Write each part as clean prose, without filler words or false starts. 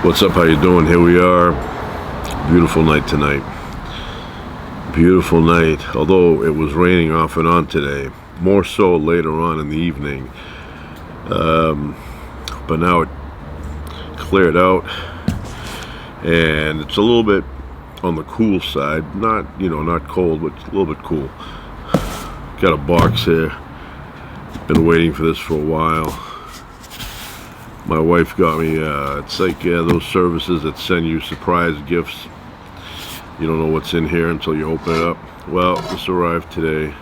What's up? How you doing? Here we are. Beautiful night tonight. Beautiful night. Although it was raining off and on today. More so later on in the evening. But now it cleared out. And it's a little bit on the cool side. Not, not cold, but a little bit cool. Got a box here. Been waiting for this for a while. My wife got me, it's like those services that send you surprise gifts. You don't know what's in here until you open it up. Well, this arrived today,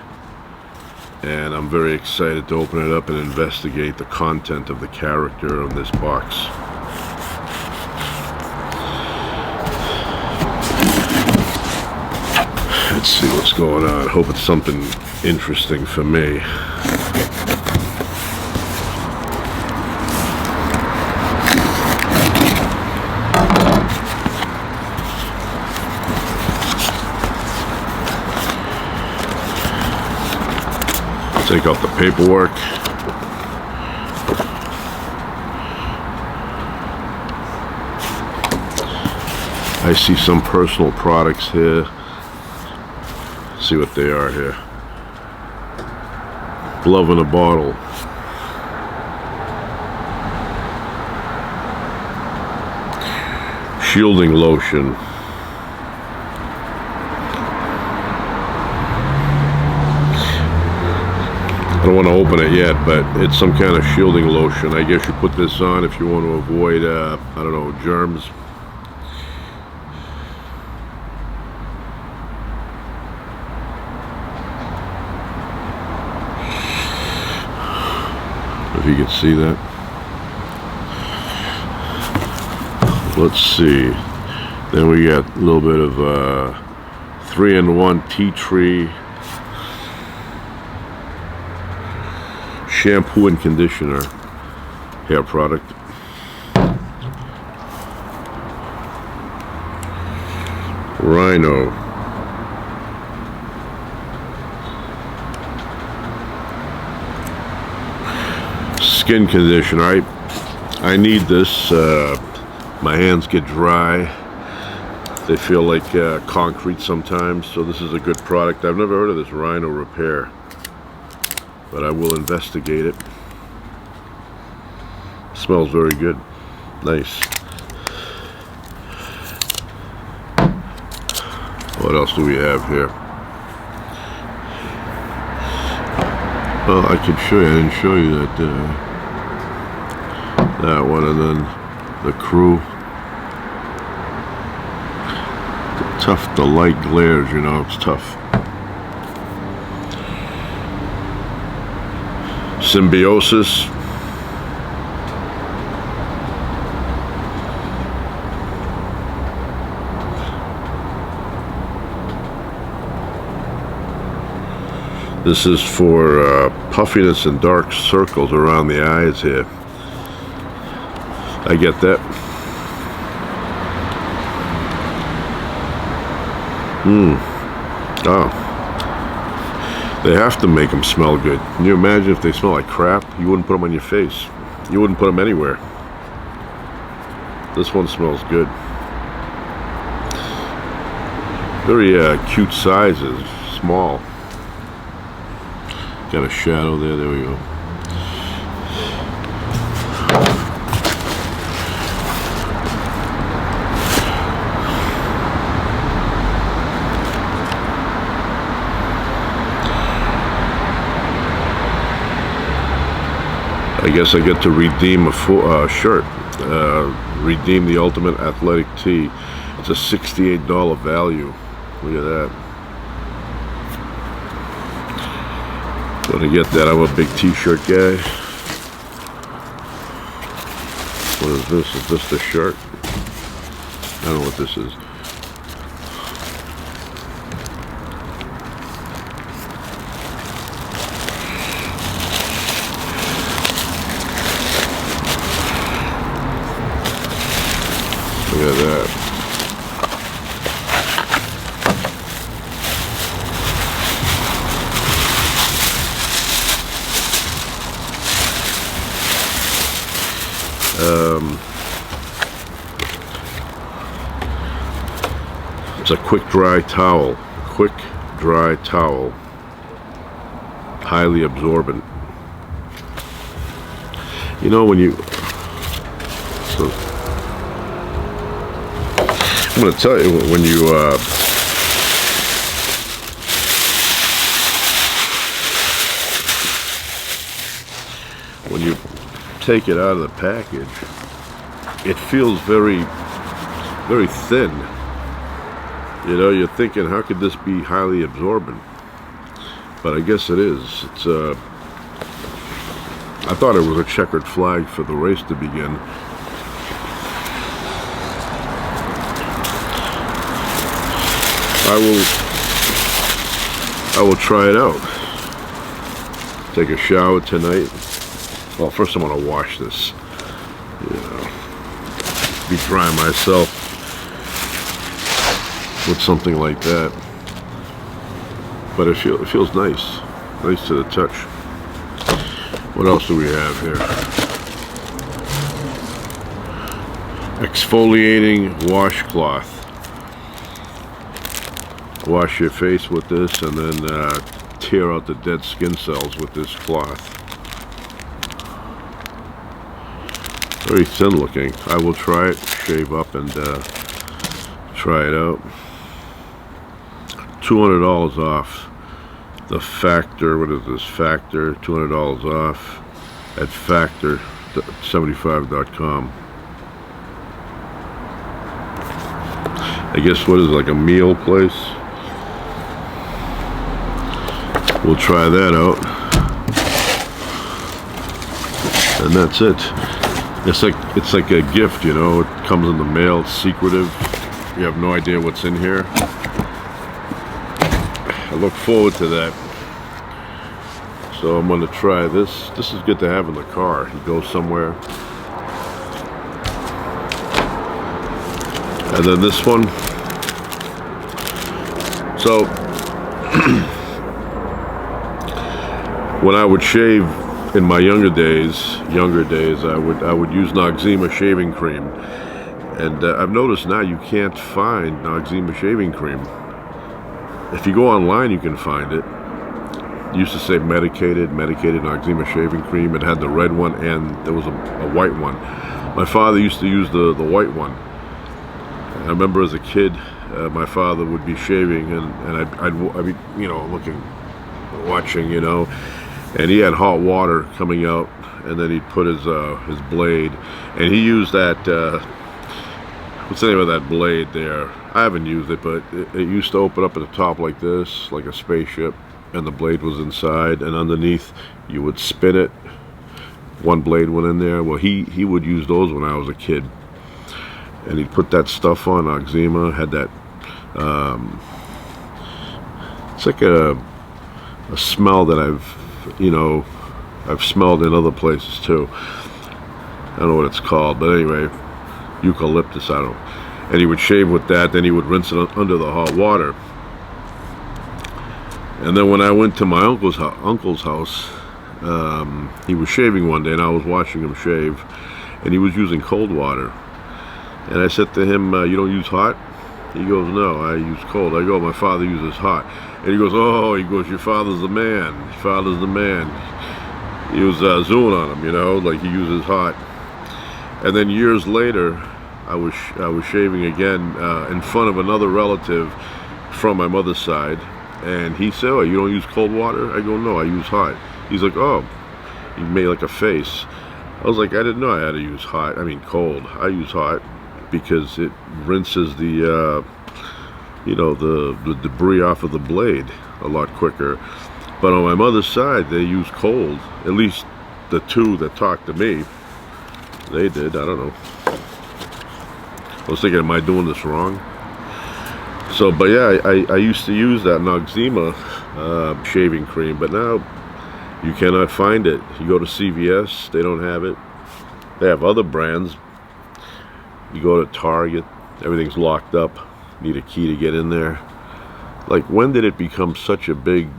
and I'm very excited to open it up and investigate the content of the character of this box. Let's see what's going on. I hope it's something interesting for me. Take out the paperwork. I see some personal products here. See what they are here. Glove in a bottle. Shielding lotion. I don't want to open it yet, but it's some kind of shielding lotion. I guess you put this on if you want to avoid, I don't know, germs. If you can see that. Let's see. Then we got a little bit of 3-in-1 tea tree shampoo and conditioner hair product. Rhino. Skin conditioner. I need this. My hands get dry. They feel like concrete sometimes, so this is a good product. I've never heard of this Rhino Repair, but I will investigate it. Smells very good. Nice. What else do we have here? Well, I could show you. I didn't show you that that one, and then the Crew. Tough. The light glares. It's tough. Symbiosis. This is for puffiness and dark circles around the eyes here. I get that. Oh. They have to make them smell good. Can you imagine if they smell like crap? You wouldn't put them on your face. You wouldn't put them anywhere. This one smells good. Very cute sizes. Small. Got a shadow there. There we go. I guess I get to redeem a full shirt. Redeem the Ultimate Athletic Tee. It's a $68 value. Look at that. When I get that, I'm a big t-shirt guy. What is this? Is this the shirt? I don't know what this is. Look at that. It's a quick dry towel. Quick dry towel. Highly absorbent. You know, when you... So, I'm going to tell you, when you... when you take it out of the package, it feels very, very thin. You know, you're thinking, how could this be highly absorbent? But I guess it is. It's I thought it was a checkered flag for the race to begin. I will try it out. Take a shower tonight. Well, first I'm gonna wash this. You know, be dry myself with something like that. But it feels nice. Nice to the touch. What else do we have here? Exfoliating washcloth. Wash your face with this and then tear out the dead skin cells with this cloth. Very thin looking. I will try it, shave up and try it out. $200 off. The Factor, what is this? Factor, $200 off at Factor75.com. I guess what is it, like a meal place? We'll try that out. And that's it. It's like a gift, you know. It comes in the mail, it's secretive. You have no idea what's in here. I look forward to that. So I'm going to try this. This is good to have in the car. You go somewhere. And then this one. So when I would shave in my younger days, I would use Noxzema shaving cream. And I've noticed now you can't find Noxzema shaving cream. If you go online, you can find it. It used to say medicated Noxzema shaving cream. It had the red one and there was a white one. My father used to use the white one. I remember as a kid, my father would be shaving and I'd be, you know, watching, you know, and he had hot water coming out, and then he'd put his blade, and he used that. What's the name of that blade there? I haven't used it, but it used to open up at the top like this, like a spaceship, and the blade was inside, and underneath you would spin it. One blade went in there. Well, he would use those when I was a kid, and he'd put that stuff on Noxzema. Had that. It's like a smell that I've smelled in other places too. I don't know what it's called, but anyway. Eucalyptus, I don't know. And he would shave with that, then he would rinse it under the hot water. And then when I went to my uncle's house, he was shaving one day and I was watching him shave, and he was using cold water. And I said to him, you don't use hot? He goes, no, I use cold. I go, my father uses hot. And he goes, oh, your father's the man. Your father's the man. He was zooing on him, you know, like he uses hot. And then years later, I was shaving again in front of another relative from my mother's side, and he said, "Oh, you don't use cold water?" I go, "No, I use hot." He's like, "Oh," he made like a face. I was like, "I didn't know I had to use hot. I mean, cold. I use hot because it rinses the, you know, the debris off of the blade a lot quicker." But on my mother's side, they use cold. At least the two that talked to me. They did, I don't know. I was thinking, am I doing this wrong? So, but yeah, I used to use that Noxzema shaving cream, but now you cannot find it. You go to CVS, they don't have it. They have other brands. You go to Target, everything's locked up. Need a key to get in there. Like, when did it become such a big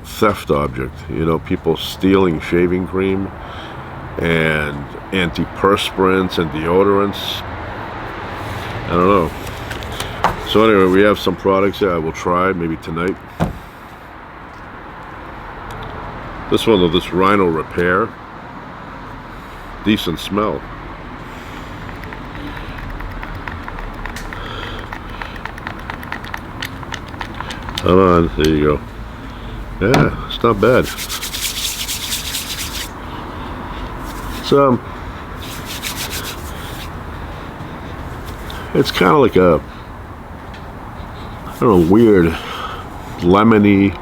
theft object? You know, people stealing shaving cream and antiperspirants and deodorants. I don't know. So anyway, we have some products that I will try maybe tonight. This one, this Rhino Repair, decent smell. Come on, there you go. Yeah, it's not bad. It's kind of like a, I don't know, weird lemony.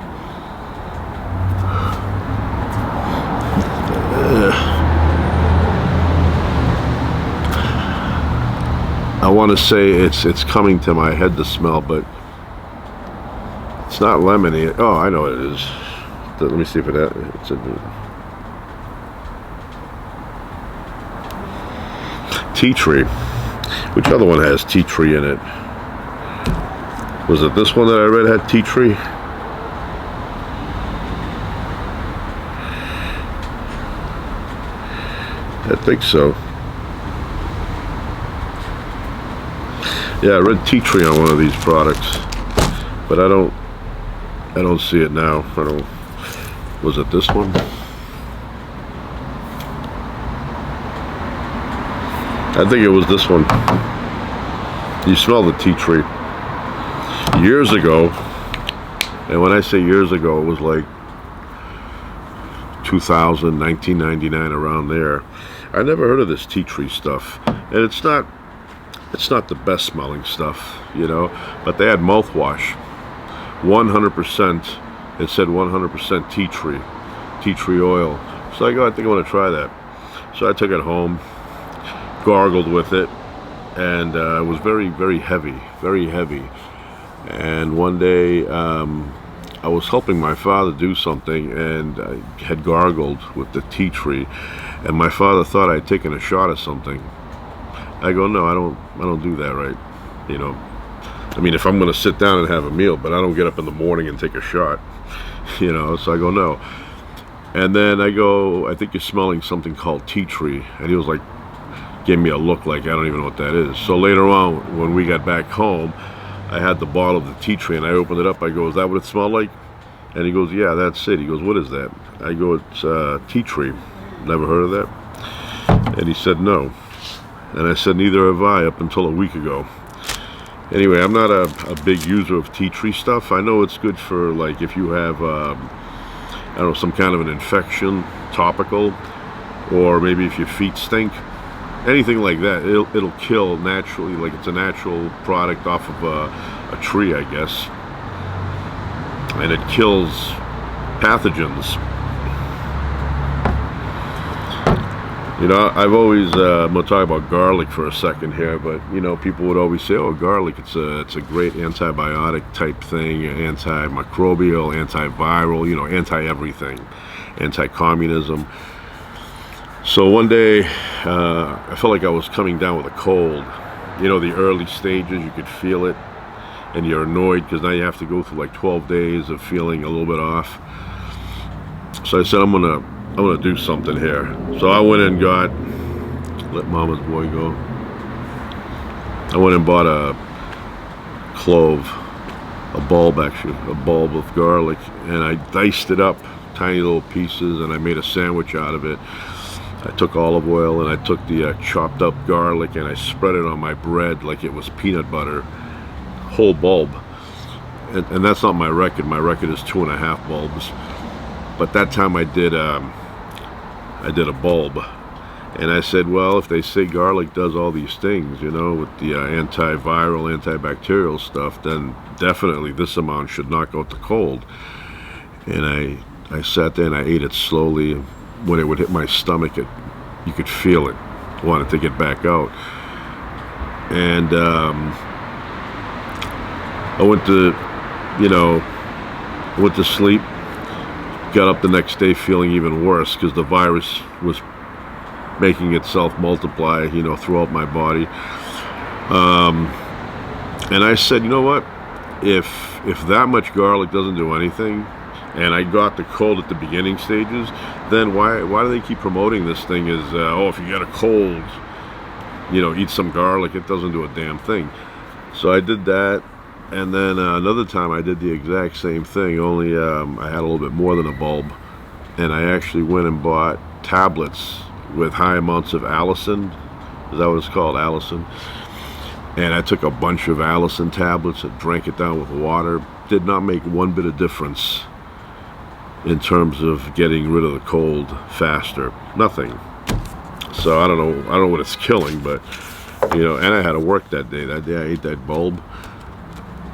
I want to say it's coming to my head, the smell, but it's not lemony. Oh, I know what it is. Let me see if it's a tea tree. Which other one has tea tree in it? Was it this one that I read had tea tree? I think so. Yeah, I read tea tree on one of these products, but I don't see it now. Was it this one? I think it was this one. You smell the tea tree. Years ago, and when I say years ago, it was like 2000, 1999, around there. I never heard of this tea tree stuff, and it's not the best smelling stuff, you know, but they had mouthwash, 100%. It said 100% tea tree oil. So I go, I think I want to try that. So I took it home, gargled with it, and it was very, very heavy, very heavy. And one day I was helping my father do something, and I had gargled with the tea tree, and my father thought I'd taken a shot of something. I go, no, I don't do that, right? You know, I mean, if I'm going to sit down and have a meal, but I don't get up in the morning and take a shot, you know. So I go, no. And then I go, I think you're smelling something called tea tree, and he was like, gave me a look like I don't even know what that is. So later on, when we got back home, I had the bottle of the tea tree, and I opened it up. I go, is that what it smelled like? And he goes, yeah, that's it. He goes, what is that? I go, it's tea tree. Never heard of that? And he said, no. And I said, neither have I, up until a week ago. Anyway, I'm not a big user of tea tree stuff. I know it's good for, like, if you have, I don't know, some kind of an infection, topical, or maybe if your feet stink. Anything like that, it'll kill naturally, like it's a natural product off of a tree, I guess. And it kills pathogens. You know, I've always, I'm going to talk about garlic for a second here, but, you know, people would always say, oh, garlic, it's a great antibiotic type thing, antimicrobial, antiviral, you know, anti-everything, anti-communism. So one day, I felt like I was coming down with a cold. You know, the early stages, you could feel it, and you're annoyed because now you have to go through like 12 days of feeling a little bit off. So I said, I'm gonna do something here. So I went and got, let mama's boy go. I went and bought a clove, a bulb of garlic, and I diced it up, tiny little pieces, and I made a sandwich out of it. I took olive oil and I took the chopped up garlic and I spread it on my bread like it was peanut butter, whole bulb. And that's not my record. My record is 2.5 bulbs. But that time I did a bulb. And I said, well, if they say garlic does all these things, you know, with the antiviral, antibacterial stuff, then definitely this amount should knock out the cold. And I sat there and I ate it slowly. When it would hit my stomach, you could feel it. I wanted to get back out. And I went to sleep, got up the next day feeling even worse because the virus was making itself multiply, you know, throughout my body. And I said, you know what? If that much garlic doesn't do anything, and I got the cold at the beginning stages, then why do they keep promoting this thing as, oh, if you got a cold, you know, eat some garlic? It doesn't do a damn thing. So I did that, And then another time I did the exact same thing, only I had a little bit more than a bulb. And I actually went and bought tablets with high amounts of Allison. Is that what it's called? Allison. And I took a bunch of Allison tablets and drank it down with water. Did not make one bit of difference in terms of getting rid of the cold faster. Nothing. So I don't know what it's killing, but and I had to work that day. That day I ate that bulb.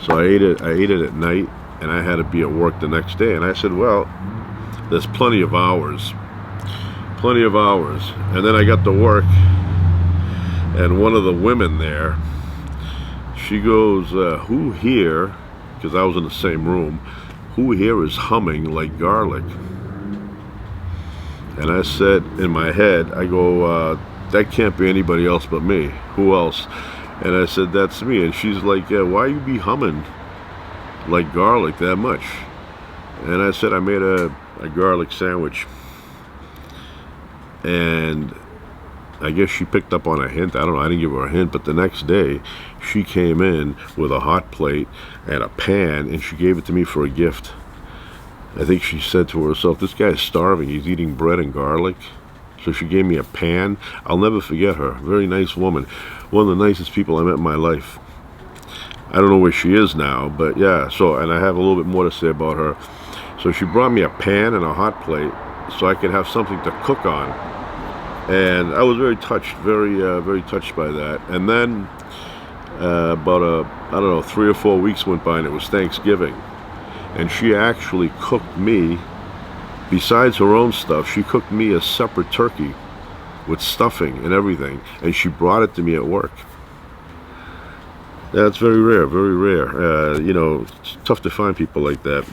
So I ate it at night, and I had to be at work the next day. And I said, well, there's plenty of hours. And then I got to work, and one of the women there, she goes, who here, because I was in the same room, who here is humming like garlic? And I said in my head, I go, that can't be anybody else but me. Who else? And I said, that's me. And she's like, yeah, why you be humming like garlic that much? And I said, I made a garlic sandwich. And I guess she picked up on a hint. I don't know, I didn't give her a hint. But the next day, she came in with a hot plate and a pan, and she gave it to me for a gift. I think she said to herself, this guy's starving. He's eating bread and garlic. So she gave me a pan. I'll never forget her. Very nice woman. One of the nicest people I met in my life. I don't know where she is now, but yeah. So, and I have a little bit more to say about her. So she brought me a pan and a hot plate so I could have something to cook on. And I was very touched, very touched by that. And then about I don't know, 3 or 4 weeks went by, and it was Thanksgiving. And she actually cooked me, besides her own stuff, she cooked me a separate turkey with stuffing and everything, and she brought it to me at work. That's very rare, very rare. It's tough to find people like that.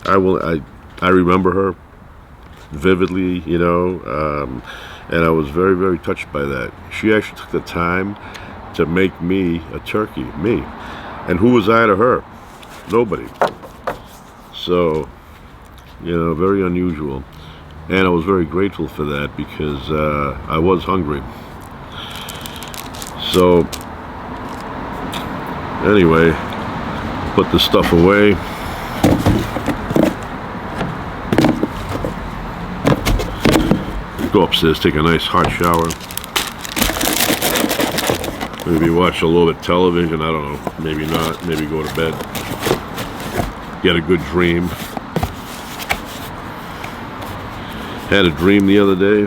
I remember her vividly, and I was very, very touched by that. She actually took the time to make me a turkey, me. And who was I to her? Nobody. So, very unusual. And I was very grateful for that, because I was hungry. So, anyway, put the stuff away. Go upstairs, take a nice hot shower. Maybe watch a little bit of television, I don't know. Maybe not, maybe go to bed. Get a good dream. Had a dream the other day.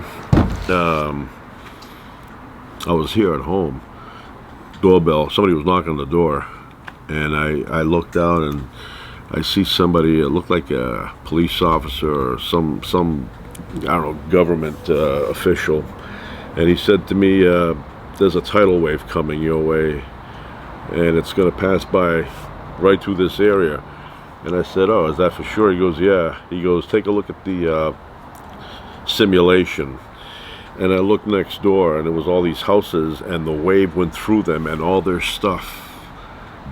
I was here at home. Doorbell. Somebody was knocking on the door, and I looked out, and I see somebody. It looked like a police officer or some I don't know, government official. And he said to me, "There's a tidal wave coming your way, and it's going to pass by right through this area." And I said, "Oh, is that for sure?" He goes, "Yeah." He goes, "Take a look at the simulation." And I looked next door, and it was all these houses, and the wave went through them, and all their stuff,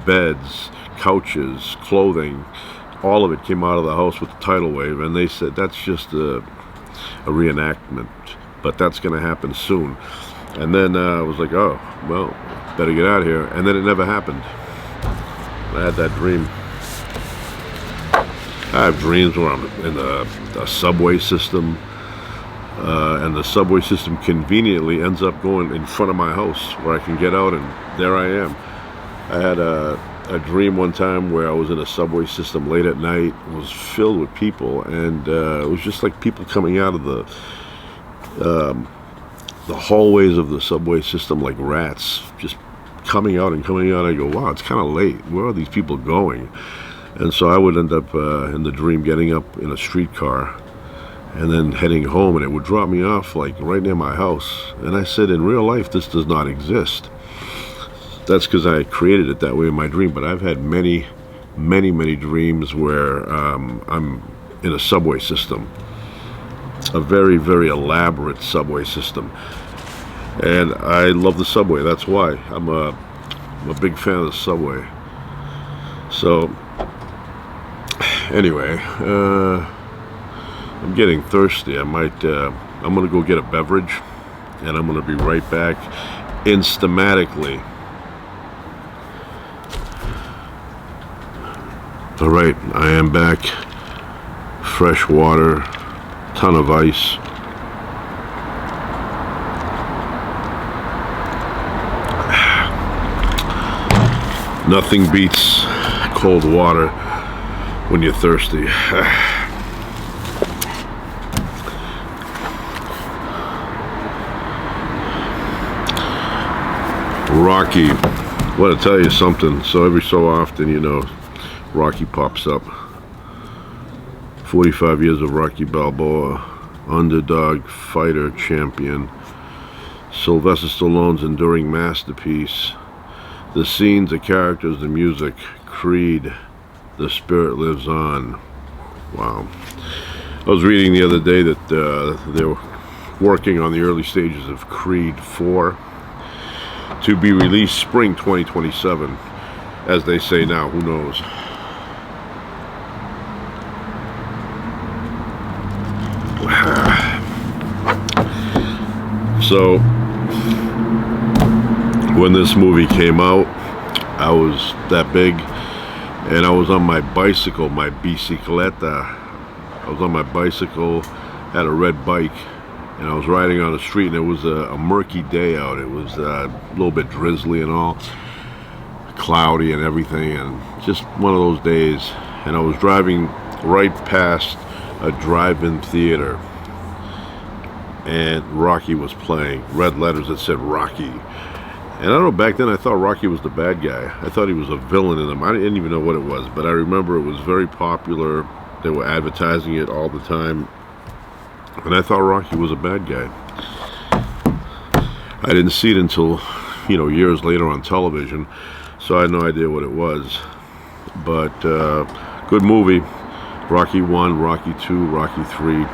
beds, couches, clothing, all of it came out of the house with the tidal wave. And they said, that's just a reenactment, but that's going to happen soon. And then I was like, oh, well, better get out of here. And then it never happened. I had that dream. I have dreams where I'm in the subway system, and the subway system conveniently ends up going in front of my house where I can get out, and there I am. I had a dream one time where I was in a subway system late at night. It was filled with people, and it was just like people coming out of the hallways of the subway system like rats, just coming out and coming out. I go, wow, it's kind of late. Where are these people going? And so I would end up in the dream getting up in a streetcar and then heading home, and it would drop me off like right near my house. And I said, in real life, this does not exist. That's because I created it that way in my dream. But I've had many, many, many dreams where I'm in a subway system, a very, very elaborate subway system. And I love the subway. That's why I'm a big fan of the subway. So anyway, I'm getting thirsty. I'm gonna go get a beverage, and I'm gonna be right back instamatically. All right, I am back. Fresh water, ton of ice. Nothing beats cold water when you're thirsty. Rocky, I want to tell you something. So every so often, you know, Rocky pops up. 45 years of Rocky Balboa, underdog, fighter, champion. Sylvester Stallone's enduring masterpiece. The scenes, the characters, the music, Creed, The Spirit Lives On. Wow. I was reading the other day that they were working on the early stages of Creed 4 to be released spring 2027. As they say now, who knows? So, when this movie came out, I was that big, and I was on my bicycle, my bicicleta. I was on my bicycle, had a red bike, and I was riding on the street, and it was a murky day out. It was a little bit drizzly and all, cloudy and everything, and just one of those days. And I was driving right past a drive-in theater, and Rocky was playing. Red letters that said Rocky. And I don't know, back then I thought Rocky was the bad guy. I thought he was a villain in them. I didn't even know what it was, but I remember it was very popular. They were advertising it all the time. And I thought Rocky was a bad guy. I didn't see it until, you know, years later on television, so I had no idea what it was. But good movie. Rocky 1, Rocky 2, Rocky 3.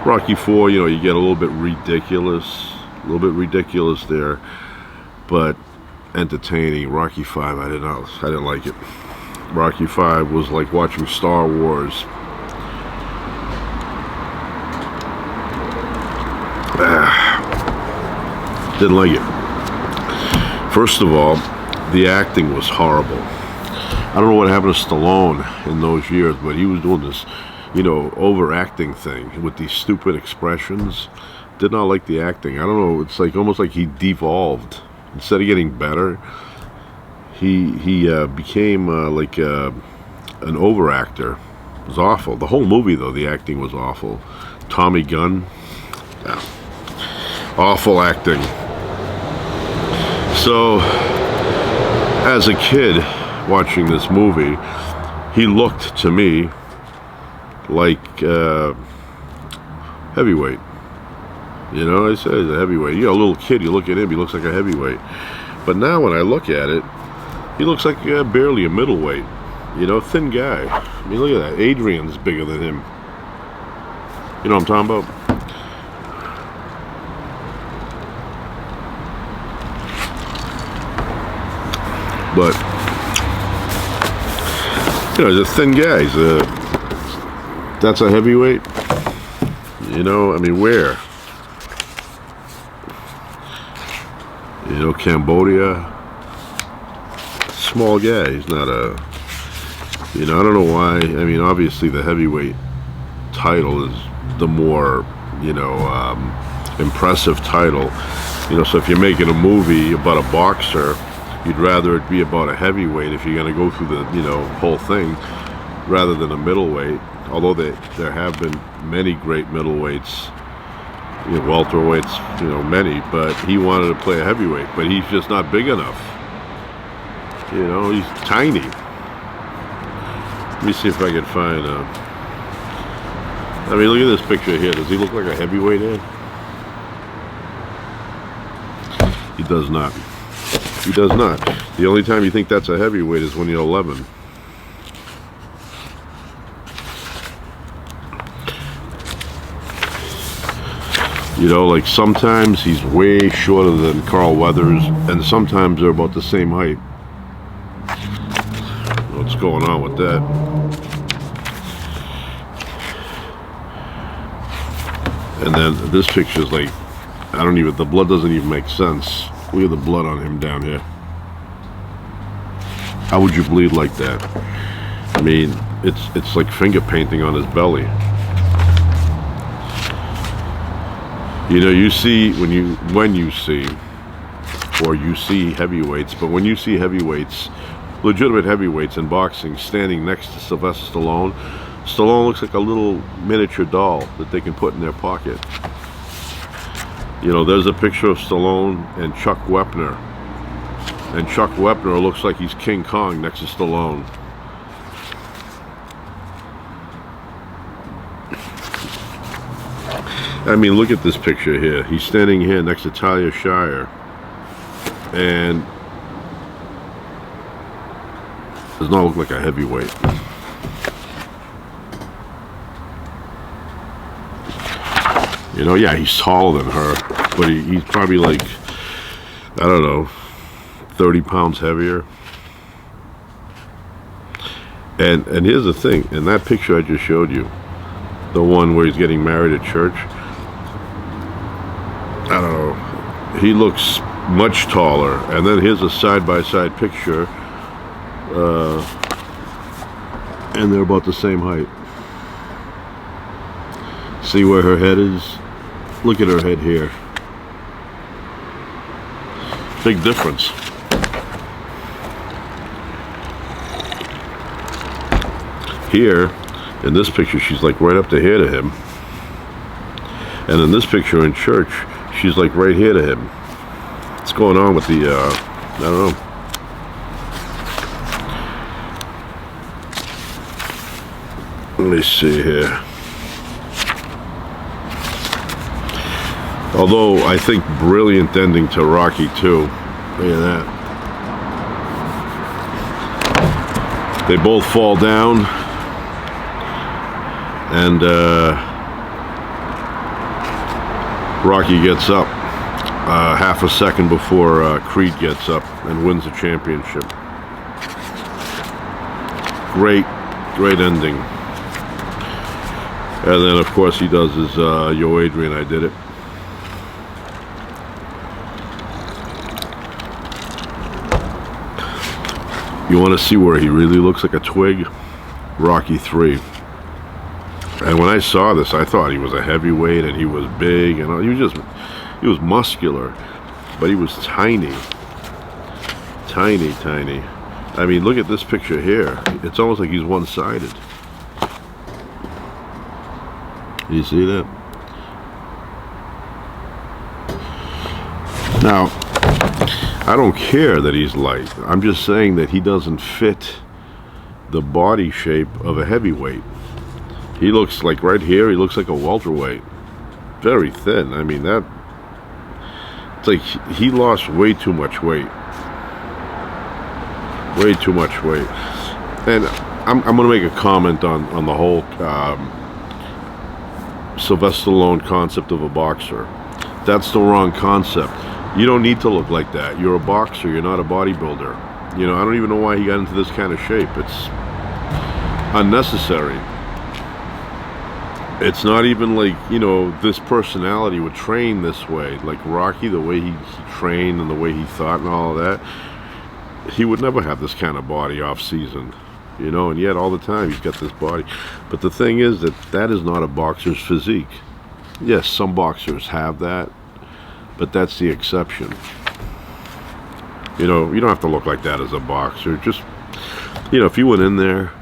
Rocky 4, you know, you get a little bit ridiculous there, but entertaining. Rocky 5, I didn't like it. Rocky 5 was like watching Star Wars. Didn't like it. First of all, the acting was horrible. I don't know what happened to Stallone in those years, but he was doing this, you know, overacting thing with these stupid expressions. Did not like the acting. I don't know, it's like almost like he devolved. Instead of getting better, he became like an overactor. It was awful. The whole movie, though, the acting was awful. Tommy Gunn, yeah. Awful acting. So, as a kid watching this movie, he looked to me like heavyweight. You know, I said he's a heavyweight. You're a little kid, you look at him, he looks like a heavyweight. But now when I look at it, he looks like barely a middleweight. You know, thin guy. I mean, look at that. Adrian's bigger than him. You know what I'm talking about? But, you know, he's a thin guy. That's a heavyweight. You know, I mean, where? You know, Cambodia. Small guy. He's not a, you know, I don't know why. I mean, obviously the heavyweight title is the more, you know, impressive title. You know, so if you're making a movie about a boxer, you'd rather it be about a heavyweight if you're going to go through the, you know, whole thing, rather than a middleweight. Although there have been many great middleweights, you know, welterweights, you know, many, but he wanted to play a heavyweight, but he's just not big enough. You know, he's tiny. Let me see if I can find I mean, look at this picture here. Does he look like a heavyweight head? He does not. He does not. The only time you think that's a heavyweight is when you're 11. You know, like sometimes he's way shorter than Carl Weathers, and sometimes they're about the same height. What's going on with that? And then this picture is like, I don't even, the blood doesn't even make sense. Look at the blood on him down here. How would you bleed like that? I mean, it's like finger painting on his belly. You know, you see when you see heavyweights, but when you see heavyweights, legitimate heavyweights in boxing, standing next to Sylvester Stallone, Stallone looks like a little miniature doll that they can put in their pocket. You know, there's a picture of Stallone and Chuck Wepner, and Chuck Wepner looks like he's King Kong next to Stallone. I mean, look at this picture here. He's standing here next to Talia Shire, and does not look like a heavyweight. You know, yeah, he's taller than her, but he's probably like, I don't know, 30 pounds heavier. And here's the thing, in that picture I just showed you, the one where he's getting married at church, I don't know, he looks much taller. And then here's a side-by-side picture, and they're about the same height. See where her head is? Look at her head here. Big difference. Here, in this picture, she's like right up to here to him. And in this picture in church, she's like right here to him. What's going on with the, I don't know. Let me see here. Although, I think brilliant ending to Rocky 2. Look at that. They both fall down. And Rocky gets up half a second before Creed gets up and wins the championship. Great ending. And then, of course, he does his Yo Adrian, I Did It. You want to see where he really looks like a twig? Rocky 3. And when I saw this, I thought he was a heavyweight and he was big and he was muscular, but he was tiny. Tiny. I mean, look at this picture here. It's almost like he's one-sided. You see that? Now, I don't care that he's light. I'm just saying that he doesn't fit the body shape of a heavyweight. He looks like right here, he looks like a welterweight. Very thin. I mean, it's like he lost way too much weight. Way too much weight. And I'm going to make a comment on the whole Sylvester Stallone concept of a boxer. That's the wrong concept. You don't need to look like that. You're a boxer, you're not a bodybuilder. You know, I don't even know why he got into this kind of shape. It's unnecessary. It's not even like, you know, this personality would train this way. Like Rocky, the way he trained and the way he thought and all of that, he would never have this kind of body off season. You know, and yet all the time he's got this body. But the thing is that is not a boxer's physique. Yes, some boxers have that, but that's the exception. You know, you don't have to look like that as a boxer. Just, you know, if you went in there,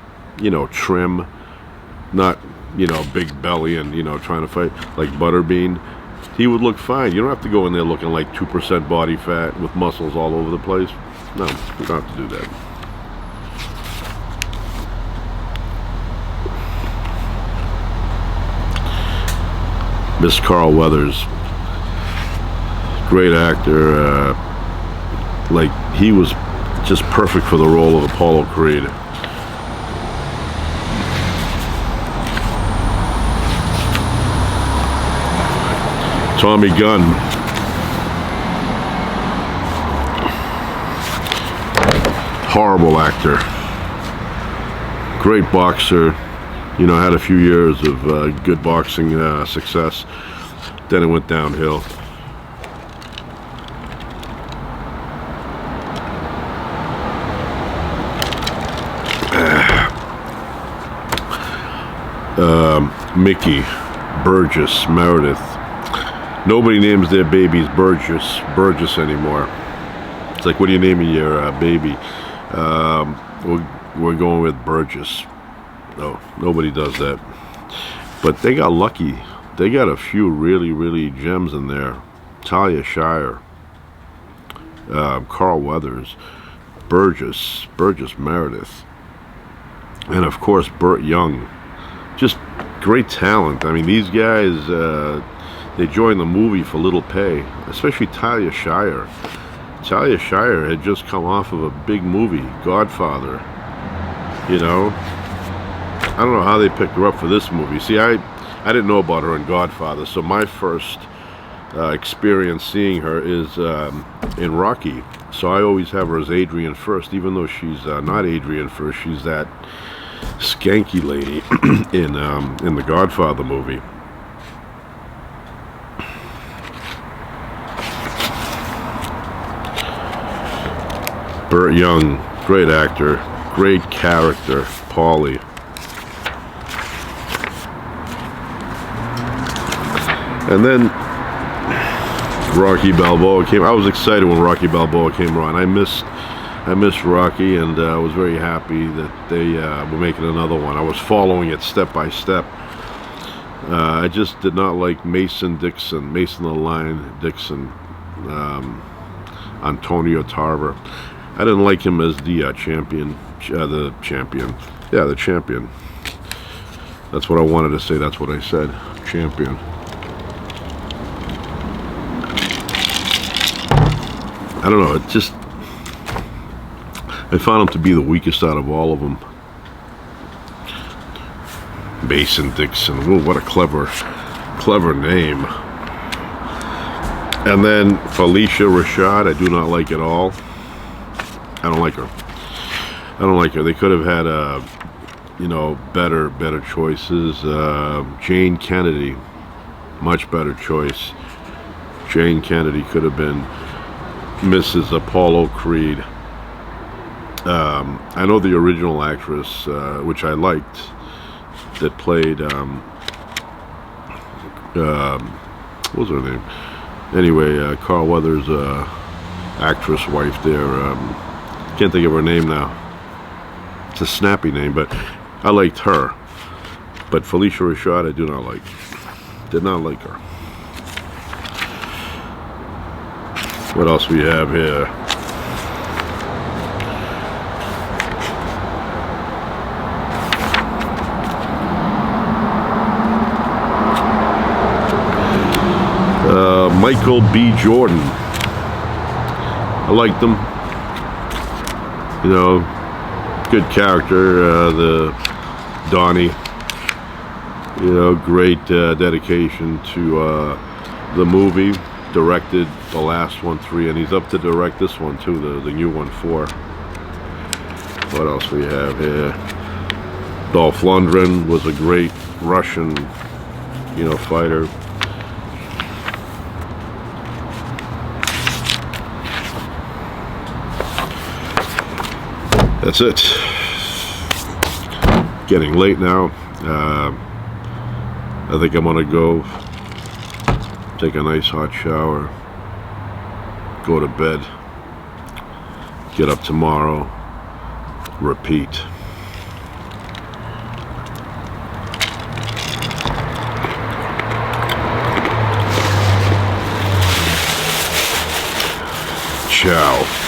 you know, trim, not, you know, big belly and, you know, trying to fight like Butterbean, he would look fine. You don't have to go in there looking like 2% body fat with muscles all over the place. No, you don't have to do that. Miss Carl Weathers, great actor. Like, he was just perfect for the role of Apollo Creed. Tommy Gunn, horrible actor, great boxer. You know, had a few years of good boxing success. Then it went downhill. Mickey, Burgess, Meredith. Nobody names their babies Burgess anymore. It's like, what are you naming your baby? We're going with Burgess. No, nobody does that. But they got lucky. They got a few really gems in there. Talia Shire, Carl Weathers, Burgess Meredith, and of course Burt Young. Just great talent. I mean, these guys, they joined the movie for little pay, especially Talia Shire. Talia Shire had just come off of a big movie, Godfather. You know, I don't know how they picked her up for this movie. See, I didn't know about her in Godfather, so my first experience seeing her is in Rocky. So I always have her as Adrian first, even though she's not Adrian first. She's that skanky lady in the Godfather movie. Burt Young, great actor, great character, Paulie. And then Rocky Balboa came. I was excited when Rocky Balboa came on. I missed Rocky, and I was very happy that they were making another one. I was following it step by step. I just did not like Mason the Lion Dixon, Antonio Tarver. I didn't like him as the champion. The champion. That's what I wanted to say. That's what I said. Champion. I don't know. It just, I found him to be the weakest out of all of them. Mason Dixon. Ooh, what a clever name. And then Felicia Rashad. I do not like at all. I don't like her. They could have had better choices. Jane Kennedy, much better choice. Jane Kennedy could have been Mrs. Apollo Creed. I know the original actress, which I liked, that played what was her name? Anyway, Carl Weathers' actress wife there. Can't think of her name now. It's a snappy name, but I liked her. But Felicia Rashad, I do not like. Did not like her. What else we have here? Michael B. Jordan. I liked him. You know, good character. The Donnie. You know, great dedication to the movie. Directed the last one 3, and he's up to direct this one too, the new one 4. What else we have here? Dolph Lundgren was a great Russian, fighter. That's it. Getting late now. I think I'm gonna go take a nice hot shower, go to bed, get up tomorrow, repeat. Ciao.